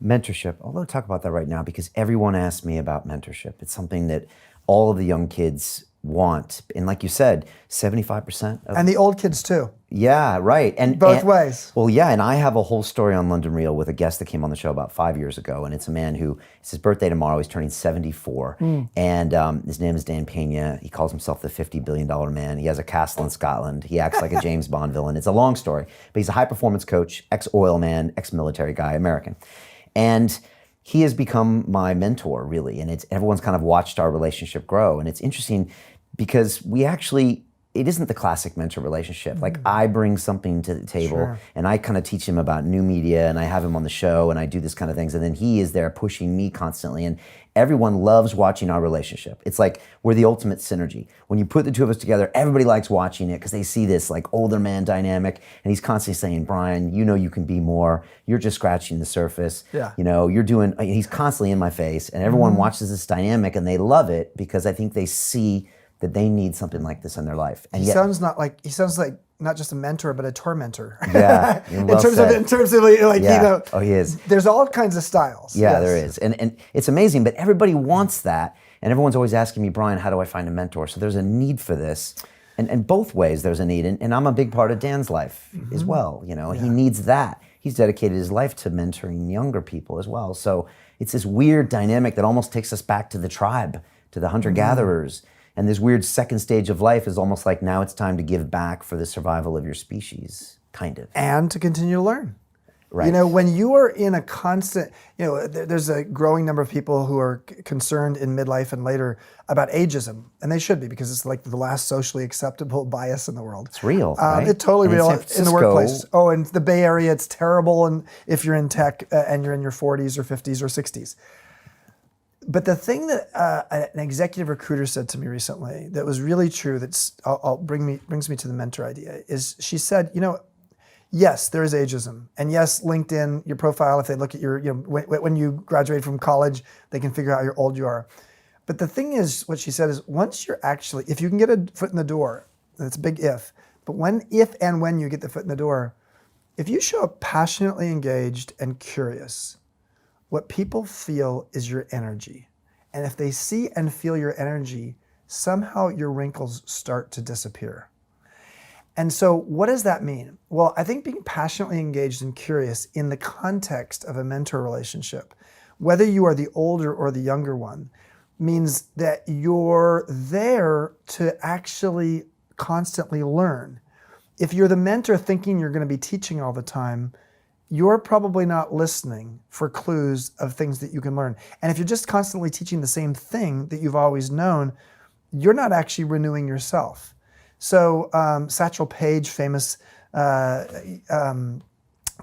Mentorship. Although talk about that right now because everyone asks me about mentorship. It's something that all of the young kids want. And like you said, 75% of... And the old kids too. Yeah, right. And both ways. Well, yeah, and I have a whole story on London Real with a guest that came on the show about 5 years ago, and it's a man who, it's his birthday tomorrow, he's turning 74, and his name is Dan Pena. He calls himself the $50 billion man. He has a castle in Scotland. He acts like a James Bond villain. It's a long story, but he's a high-performance coach, ex-oil man, ex-military guy, American. And he has become my mentor, really, and everyone's kind of watched our relationship grow, and it's interesting because we actually, it isn't the classic mentor relationship. Like I bring something to the table and I kind of teach him about new media and I have him on the show and I do this kind of things and then he is there pushing me constantly and everyone loves watching our relationship. It's like we're the ultimate synergy. When you put the two of us together, everybody likes watching it because they see this like older man dynamic and he's constantly saying, Brian, you know you can be more. You're just scratching the surface. Yeah. You know, you're doing, he's constantly in my face and everyone watches this dynamic and they love it because I think they see that they need something like this in their life. And he sounds like not just a mentor, but a tormentor. Yeah, in terms of like yeah. you know. Oh, he is. There's all kinds of styles. Yeah, yes. there is, and it's amazing. But everybody wants that, and everyone's always asking me, Brian, how do I find a mentor? So there's a need for this, and both ways there's a need, and I'm a big part of Dan's life as well. You know, he needs that. He's dedicated his life to mentoring younger people as well. So it's this weird dynamic that almost takes us back to the tribe, to the hunter-gatherers. And this weird second stage of life is almost like now it's time to give back for the survival of your species, kind of. And to continue to learn. Right. You know, when you are in a constant, you know, there's a growing number of people who are concerned in midlife and later about ageism. And they should be because it's like the last socially acceptable bias in the world. It's real, right? It's totally and real in the workplace. Oh, and the Bay Area, it's terrible and if you're in tech and you're in your 40s or 50s or 60s. But the thing that an executive recruiter said to me recently that was really true, that's brings me to the mentor idea, is she said, you know, yes, there is ageism, and yes, LinkedIn, your profile, if they look at your, you know, when you graduate from college, they can figure out how old you are. But the thing is, what she said is, once you're actually, if you can get a foot in the door, and it's a big if, but if and when you get the foot in the door, if you show up passionately engaged and curious, what people feel is your energy. And if they see and feel your energy, somehow your wrinkles start to disappear. And so what does that mean? Well, I think being passionately engaged and curious in the context of a mentor relationship, whether you are the older or the younger one, means that you're there to actually constantly learn. If you're the mentor thinking you're going to be teaching all the time, you're probably not listening for clues of things that you can learn. And if you're just constantly teaching the same thing that you've always known, you're not actually renewing yourself. So Satchel Paige, famous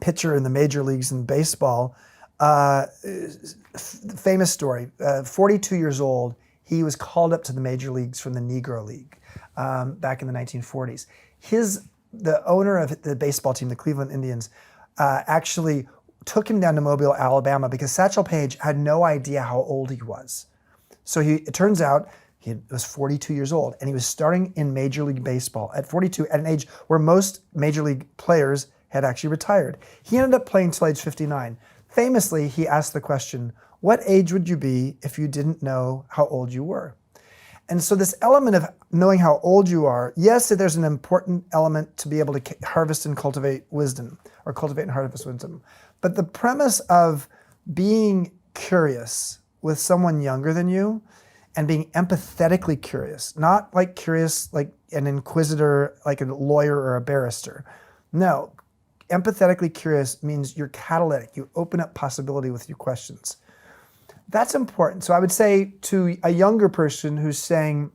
pitcher in the major leagues in baseball, famous story, 42 years old, he was called up to the major leagues from the Negro League back in the 1940s. The owner of the baseball team, the Cleveland Indians, actually took him down to Mobile, Alabama, because Satchel Paige had no idea how old he was. So it turns out he was 42 years old, and he was starting in Major League Baseball at 42, at an age where most Major League players had actually retired. He ended up playing till age 59. Famously, he asked the question, what age would you be if you didn't know how old you were? And so this element of knowing how old you are, yes, there's an important element to be able to harvest and cultivate wisdom, or cultivate and harvest wisdom. But the premise of being curious with someone younger than you and being empathetically curious, not like curious like an inquisitor, like a lawyer or a barrister. No, empathetically curious means you're catalytic. You open up possibility with your questions. That's important. So I would say to a younger person who's saying,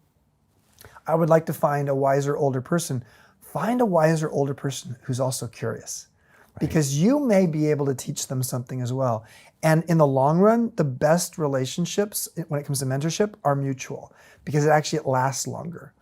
I would like to find a wiser older person, find a wiser older person who's also curious. Right. Because you may be able to teach them something as well. And in the long run, the best relationships when it comes to mentorship are mutual because it lasts longer.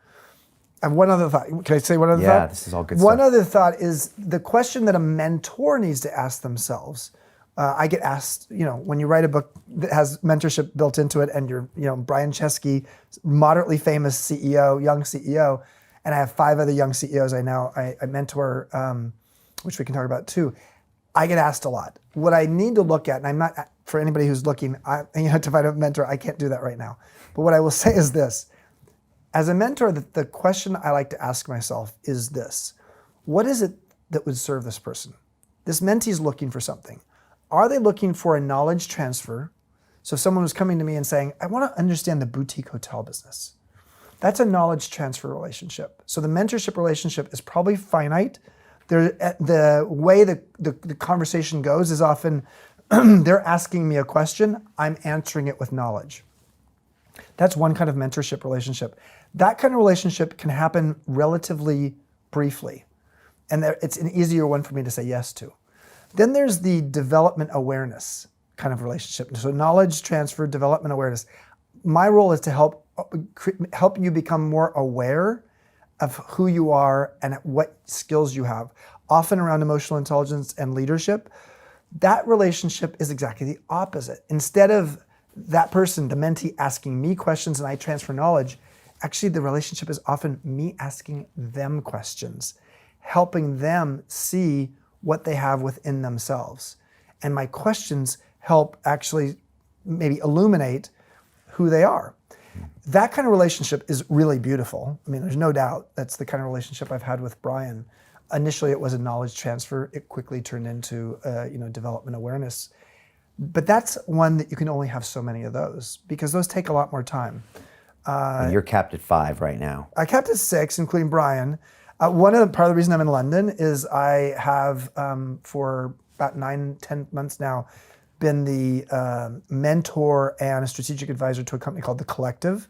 I have one other thought. Can I say one other thought? Yeah, this is all good stuff. One other thought is the question that a mentor needs to ask themselves. I get asked, you know, when you write a book that has mentorship built into it and you're, you know, Brian Chesky, moderately famous CEO, young CEO, and I have 5 other young CEOs I mentor, which we can talk about too. I get asked a lot. What I need to look at, and I'm not, for anybody who's looking, to find a mentor, I can't do that right now. But what I will say is this. As a mentor, the question I like to ask myself is this. What is it that would serve this person? This mentee is looking for something. Are they looking for a knowledge transfer? So if someone was coming to me and saying, I want to understand the boutique hotel business. That's a knowledge transfer relationship. So the mentorship relationship is probably finite. The way the conversation goes is often they're asking me a question, I'm answering it with knowledge. That's one kind of mentorship relationship. That kind of relationship can happen relatively briefly. And it's an easier one for me to say yes to. Then there's the development awareness kind of relationship. So knowledge transfer, development awareness. My role is to help you become more aware of who you are and what skills you have, often around emotional intelligence and leadership. That relationship is exactly the opposite. Instead of that person, the mentee, asking me questions and I transfer knowledge, actually the relationship is often me asking them questions, helping them see what they have within themselves. And my questions help actually maybe illuminate who they are. That kind of relationship is really beautiful. I mean, there's no doubt that's the kind of relationship I've had with Brian. Initially, it was a knowledge transfer. It quickly turned into development awareness. But that's one that you can only have so many of those because those take a lot more time. And you're capped at 5 right now. I capped at 6, including Brian. Part of the reason I'm in London is I have, for about 9-10 months now, been the mentor and a strategic advisor to a company called The Collective,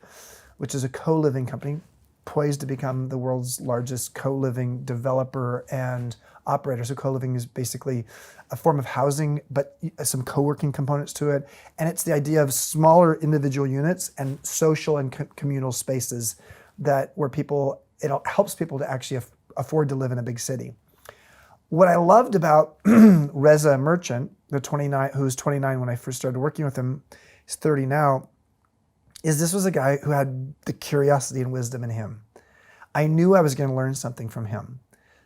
which is a co-living company poised to become the world's largest co-living developer and operator. So co-living is basically a form of housing, but some co-working components to it. And it's the idea of smaller individual units and social and communal spaces where it helps people to actually afford to live in a big city. What I loved about Reza Merchant, who was 29 when I first started working with him, he's 30 now, is this was a guy who had the curiosity and wisdom in him. I knew I was going to learn something from him.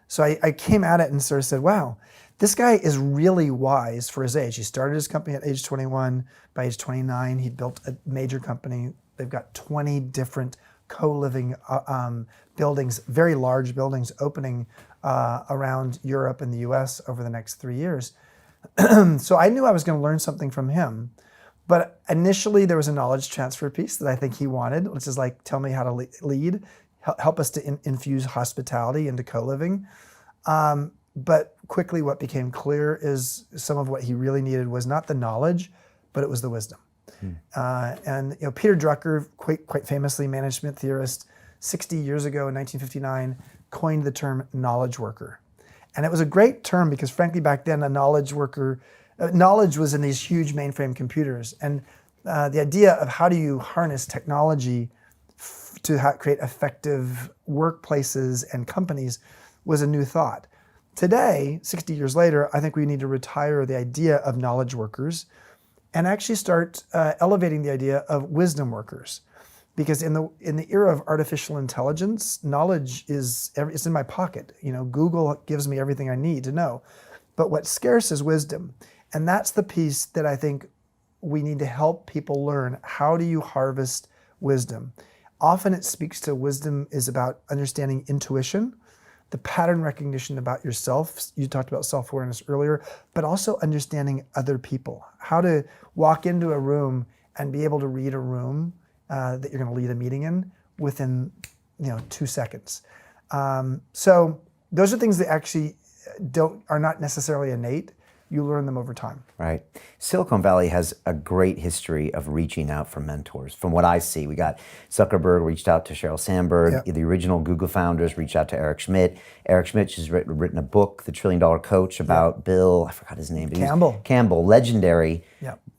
So I came at it and sort of said, wow, this guy is really wise for his age. He started his company at age 21. By age 29, he built a major company. They've got 20 different co-living buildings, very large buildings opening around Europe and the US over the next 3 years. So I knew I was going to learn something from him. But initially there was a knowledge transfer piece that I think he wanted, which is like, tell me how to lead, help us to infuse hospitality into co-living. But quickly what became clear is some of what he really needed was not the knowledge, but it was the wisdom. And Peter Drucker, quite famously management theorist, 60 years ago in 1959, coined the term knowledge worker. And it was a great term because frankly back then a knowledge worker, knowledge was in these huge mainframe computers. And the idea of how do you harness technology to create effective workplaces and companies was a new thought. Today, 60 years later, I think we need to retire the idea of knowledge workers and actually start elevating the idea of wisdom workers. Because in the era of artificial intelligence, knowledge it's in my pocket. Google gives me everything I need to know. But what's scarce is wisdom. And that's the piece that I think we need to help people learn. How do you harvest wisdom? Often it speaks to wisdom is about understanding intuition, the pattern recognition about yourself. You talked about self-awareness earlier, but also understanding other people. How to walk into a room and be able to read a room that you're going to lead a meeting in within 2 seconds. So those are things that actually are not necessarily innate. You learn them over time. Right. Silicon Valley has a great history of reaching out for mentors. From what I see, we got Zuckerberg reached out to Sheryl Sandberg. Yep. The original Google founders reached out to Eric Schmidt. Eric Schmidt has written a book, The $1 Trillion Coach, about Bill, I forgot his name. Campbell, legendary,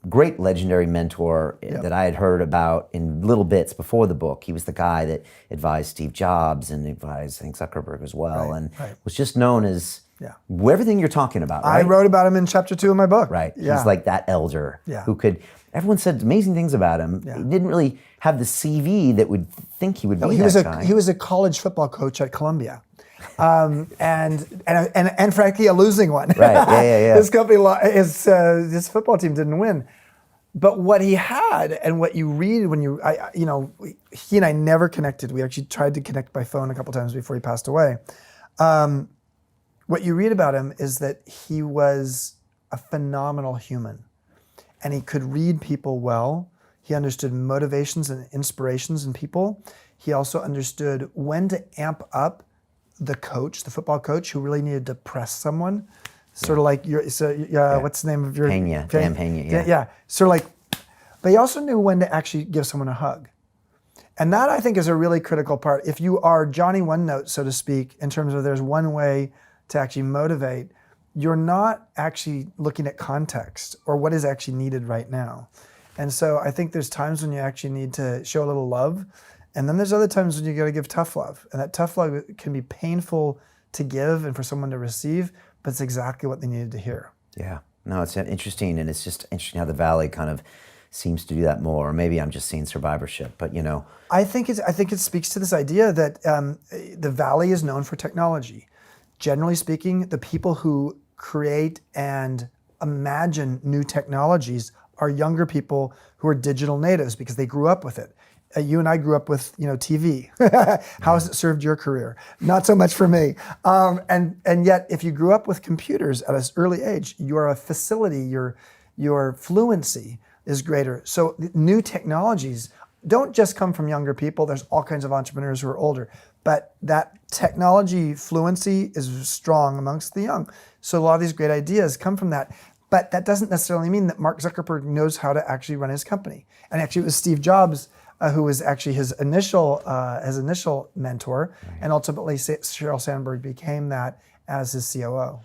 great legendary mentor that I had heard about in little bits before the book. He was the guy that advised Steve Jobs and advised, I think, Zuckerberg as well, was just known as everything you're talking about, right? I wrote about him in chapter 2 of my book. Right. Yeah. He's like that elder who everyone said amazing things about him. Yeah. He didn't really have the CV that would think he would be that guy. He was a college football coach at Columbia. and frankly a losing one. Right. Yeah. His company, his football team didn't win. But what he had, and what you read when he and I never connected. We actually tried to connect by phone a couple times before he passed away. What you read about him is that he was a phenomenal human, and he could read people well. He understood motivations and inspirations in people. He also understood when to amp up the coach, the football coach, who really needed to press someone. Sort of like what's the name of your Dan Pena, yeah. Sort of like, but he also knew when to actually give someone a hug. And that, I think, is a really critical part. If you are Johnny One Note, so to speak, in terms of there's one way to actually motivate, you're not actually looking at context or what is actually needed right now. And so I think there's times when you actually need to show a little love, and then there's other times when you got to give tough love. And that tough love can be painful to give and for someone to receive, but it's exactly what they needed to hear. Yeah. No, it's interesting, and it's just interesting how the Valley kind of seems to do that more. Or maybe I'm just seeing survivorship, but I think it speaks to this idea that the Valley is known for technology. Generally speaking, the people who create and imagine new technologies are younger people who are digital natives because they grew up with it. You and I grew up with TV. How has it served your career? Not so much for me. And yet, if you grew up with computers at an early age, your facility, your fluency is greater. So new technologies don't just come from younger people. There's all kinds of entrepreneurs who are older, but that technology fluency is strong amongst the young. So a lot of these great ideas come from that. But that doesn't necessarily mean that Mark Zuckerberg knows how to actually run his company. And actually, it was Steve Jobs who was actually his initial mentor, and ultimately Sheryl Sandberg became that as his COO.